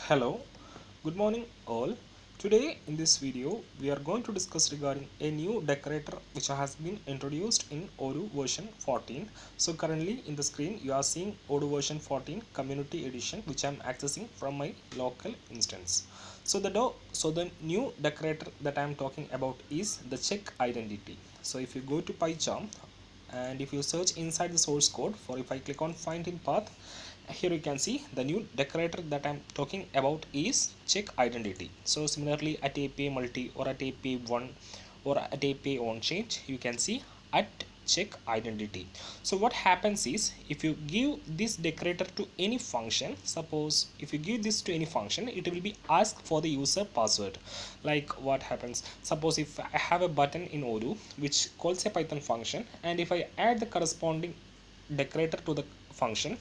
Hello, good morning all. Today in this video we are going to discuss regarding a new decorator which has been introduced in Odoo version 14. So currently in the screen you are seeing Odoo version 14 community edition which I am accessing from my local instance. So the new decorator that I am talking about is the check identity. So if you go to PyCharm and if you search inside the source code, for if I click on find in path, here you can see the new decorator that I'm talking about is check identity. So similarly at API multi or at API 1 or at API on change, you can see at check identity. So what happens is, if you give this decorator to any function, suppose if you give this to any function, it will be asked for the user password. Like what happens, suppose if I have a button in Odoo which calls a Python function, and if I add the corresponding decorator to the function,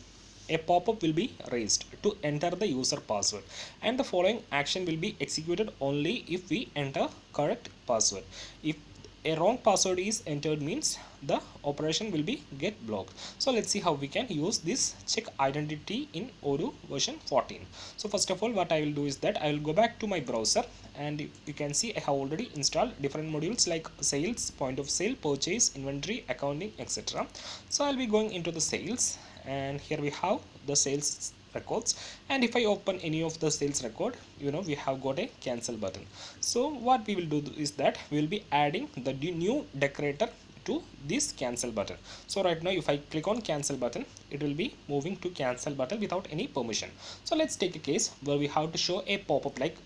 a pop-up will be raised to enter the user password, and the following action will be executed only if we enter correct password. If a wrong password is entered, means the operation will be get blocked. So let's see how we can use this check identity in Odoo version 14. So first of all, what I will do is that I will go back to my browser, and you can see I have already installed different modules like sales, point of sale, purchase, inventory, accounting, etc. So I'll be going into the sales, and here we have the sales records, and if I open any of the sales record, we have got a cancel button. So what we will do is that we will be adding the new decorator to this cancel button. So right now if I click on cancel button, it will be moving to cancel button without any permission. So let's take a case where we have to show a pop-up like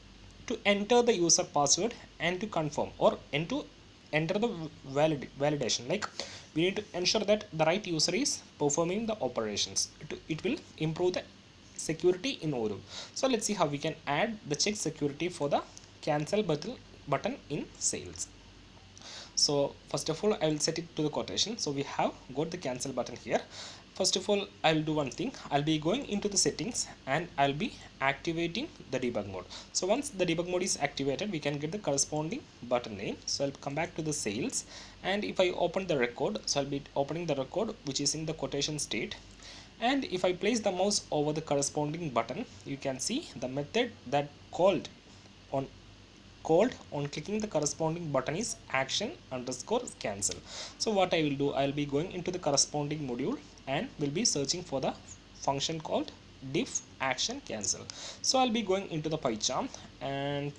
to enter the user password and to confirm, or and to enter the validation. Like we need to ensure that the right user is performing the operations. It will improve the security in Odoo. So let's see how we can add the check security for the cancel button in sales. So first of all, I will set it to the quotation. So we have got the cancel button here. First of all, I'll do one thing. I'll be going into the settings and I'll be activating the debug mode. So once the debug mode is activated, we can get the corresponding button name. So I'll come back to the sales, and if I open the record, so I'll be opening the record which is in the quotation state, and if I place the mouse over the corresponding button, you can see the method that on on clicking the corresponding button is action underscore cancel. So what I will do, I'll be going into the corresponding module and will be searching for the function called diff action cancel. So I'll be going into the PyCharm, and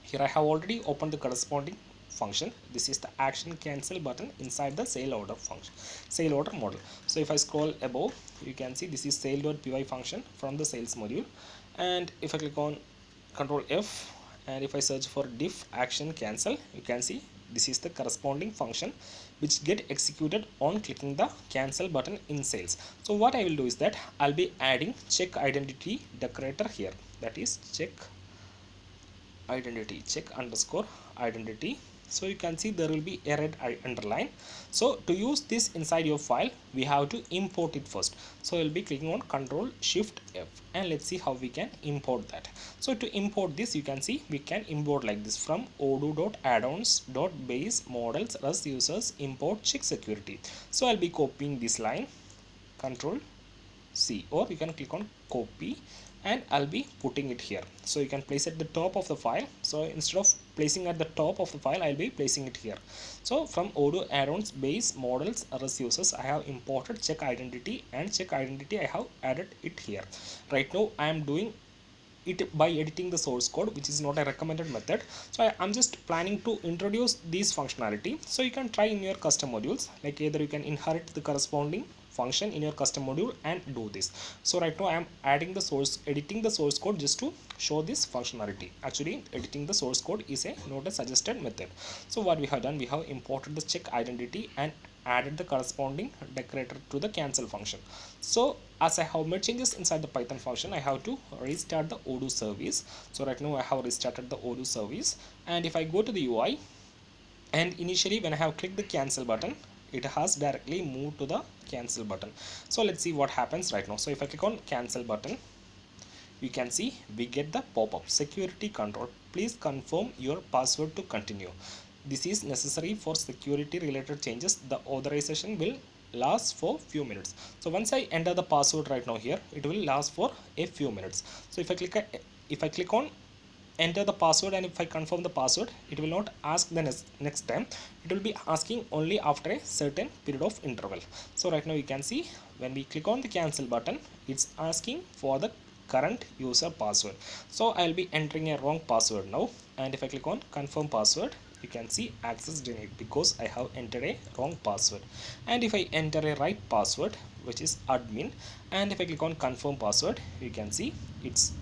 here I have already opened the corresponding function. This is the action cancel button inside the sale order function, sale order model. So if I scroll above, you can see this is sale.py function from the sales module, and if I click on control F, and if I search for diff action cancel, you can see this is the corresponding function which get executed on clicking the cancel button in sales. So what I will do is that I'll be adding check identity decorator here, that is check identity, check underscore identity. So you can see there will be a red underline. So to use this inside your file, we have to import it first. So we'll be clicking on Control Shift F, and let's see how we can import that. So to import this, you can see we can import like this from odoo.addons.base models as users import check security. So I'll be copying this line, Control C, or you can click on copy, and I'll be putting it here. So you can place it at the top of the file. So instead of placing at the top of the file, I'll be placing it here. So from Odoo add-ons base models RS users, I have imported check identity, and check identity I have added it here. Right now I am doing it by editing the source code, which is not a recommended method. So I'm just planning to introduce these functionality, so you can try in your custom modules. Like either you can inherit the corresponding function in your custom module and do this. So right now I am editing the source code just to show this functionality. Actually editing the source code is not a suggested method. So what we have done, we have imported the check identity and added the corresponding decorator to the cancel function. So as I have made changes inside the Python function, I have to restart the Odoo service. So right now I have restarted the Odoo service, and if I go to the UI, and initially when I have clicked the cancel button, it has directly moved to the cancel button. So let's see what happens right now. So if I click on cancel button, you can see we get the pop-up security control, please confirm your password to continue. This is necessary for security related changes. The authorization will last for few minutes. So once I enter the password right now here, it will last for a few minutes. So if I click on enter the password, and if I confirm the password, it will not ask the next time. It will be asking only after a certain period of interval. So right now you can see when we click on the cancel button, it's asking for the current user password. So I'll be entering a wrong password now, and if I click on confirm password, you can see access denied because I have entered a wrong password. And if I enter a right password, which is admin, and if I click on confirm password, you can see it's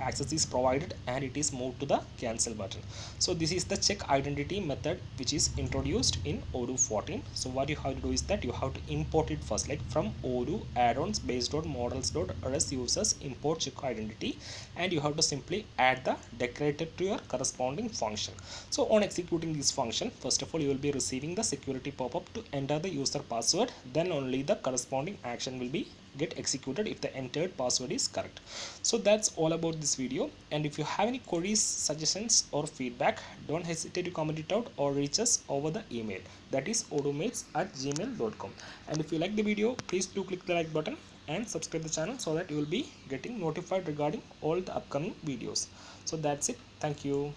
access is provided and it is moved to the cancel button. So this is the check identity method which is introduced in Odoo 14. So what you have to do is that you have to import it first, like from Odoo add-ons based.models.rs users import check identity, and you have to simply add the decorator to your corresponding function. So on executing this function, first of all you will be receiving the security pop-up to enter the user password, then only the corresponding action will be get executed if the entered password is correct. So that's all about this video, and if you have any queries, suggestions or feedback, don't hesitate to comment it out or reach us over the email, that is odoomates@gmail.com. And if you like the video, please do click the like button and subscribe the channel so that you will be getting notified regarding all the upcoming videos. So that's it. Thank you.